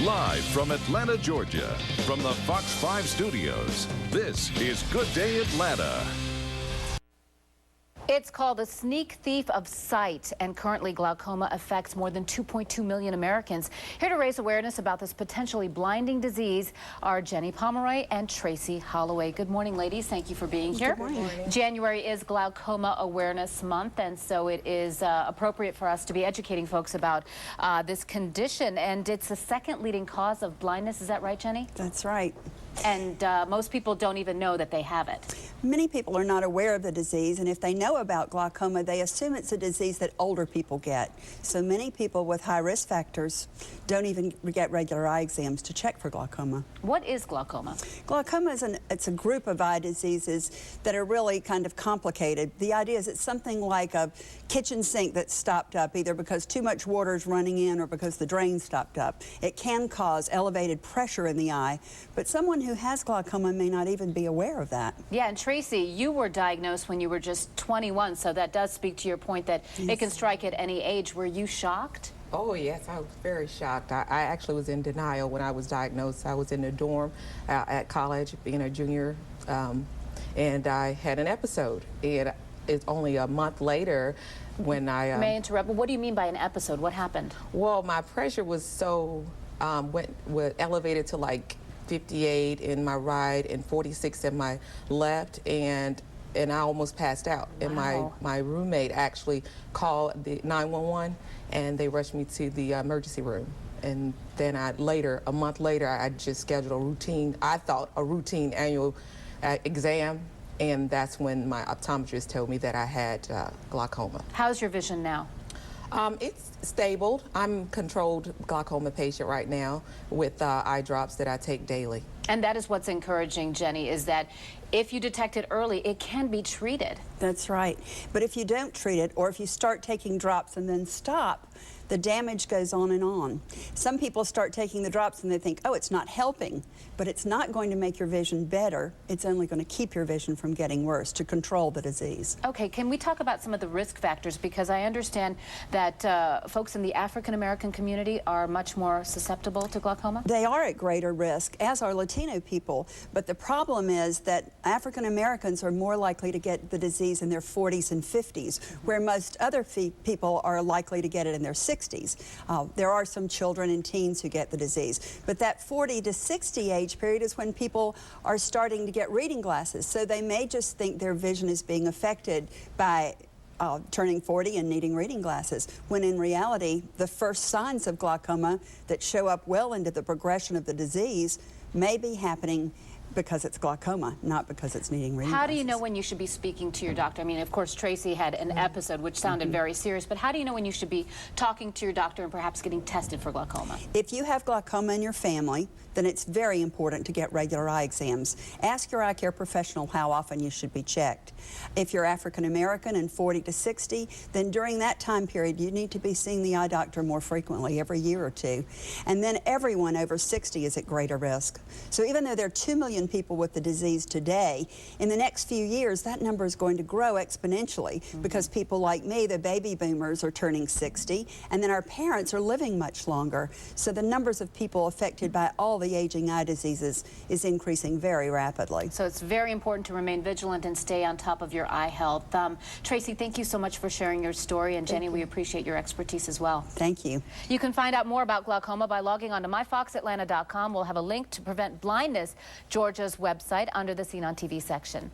Live from Atlanta, Georgia, from the Fox 5 studios, this is Good Day Atlanta. It's called the sneak thief of sight, and currently glaucoma affects more than 2.2 million Americans. Here to raise awareness about this potentially blinding disease are Jenny Pomeroy and Tracie Holloway. Good morning, ladies. Thank you for being here. Good morning. January is Glaucoma Awareness Month, and so it is appropriate for us to be educating folks about this condition. And it's the second leading cause of blindness. Is that right, Jenny? That's right. And most people don't even know that they have it. Many people are not aware of the disease, and if they know about glaucoma, they assume it's a disease that older people get. So many people with high risk factors don't even get regular eye exams to check for glaucoma. What is glaucoma? Glaucoma is it's a group of eye diseases that are really kind of complicated. The idea is it's something like a kitchen sink that's stopped up, either because too much water is running in or because the drain stopped up. It can cause elevated pressure in the eye, but someone who has glaucoma may not even be aware of that. Yeah, and Tracie, you were diagnosed when you were just 21, so that does speak to your point that it can strike at any age. Were you shocked? Oh, yes, I was very shocked. I actually was in denial when I was diagnosed. I was in the dorm at college, being a junior, and I had an episode. And it's only a month later when I... May I interrupt? What do you mean by an episode? What happened? Well, my pressure was so, elevated to like 58 in my right and 46 in my left, and I almost passed out. Wow. And my roommate actually called the 911, and they rushed me to the emergency room. And then a month later, I just scheduled a routine, I thought a routine annual exam, and that's when my optometrist told me that I had glaucoma. How's your vision now? It's stable. I'm a controlled glaucoma patient right now with eye drops that I take daily. And that is what's encouraging, Jenny, is that if you detect it early, it can be treated. That's right. But if you don't treat it, or if you start taking drops and then stop, the damage goes on and on. Some people start taking the drops and they think, oh, it's not helping, but it's not going to make your vision better. It's only going to keep your vision from getting worse, to control the disease. Okay, can we talk about some of the risk factors? Because I understand that folks in the African-American community are much more susceptible to glaucoma. They are at greater risk, as are Latino people. But the problem is that African-Americans are more likely to get the disease in their 40s and 50s, where most other people are likely to get it in their 60s. There are some children and teens who get the disease, but that 40 to 60 age period is when people are starting to get reading glasses, so they may just think their vision is being affected by turning 40 and needing reading glasses, when in reality the first signs of glaucoma that show up well into the progression of the disease may be happening because it's glaucoma, not because it's needing reading How glasses. do you know when you should be speaking to your doctor? I mean, of course, Tracie had an episode which sounded very serious, but how do you know when you should be talking to your doctor and perhaps getting tested for glaucoma? If you have glaucoma in your family, then it's very important to get regular eye exams. Ask your eye care professional how often you should be checked. If you're African American and 40 to 60, then during that time period you need to be seeing the eye doctor more frequently, every year or two. And then everyone over 60 is at greater risk. So even though there are 2 million people with the disease today, in the next few years that number is going to grow exponentially because people like me, the baby boomers, are turning 60, and then our parents are living much longer. So the numbers of people affected by all the aging eye diseases is increasing very rapidly. So it's very important to remain vigilant and stay on top of your eye health. Tracie, thank you so much for sharing your story, and Jenny, we appreciate your expertise as well. Thank you. You can find out more about glaucoma by logging on to myfoxatlanta.com. We'll have a link to Prevent Blindness, Georgia's website, under the Seen on TV section.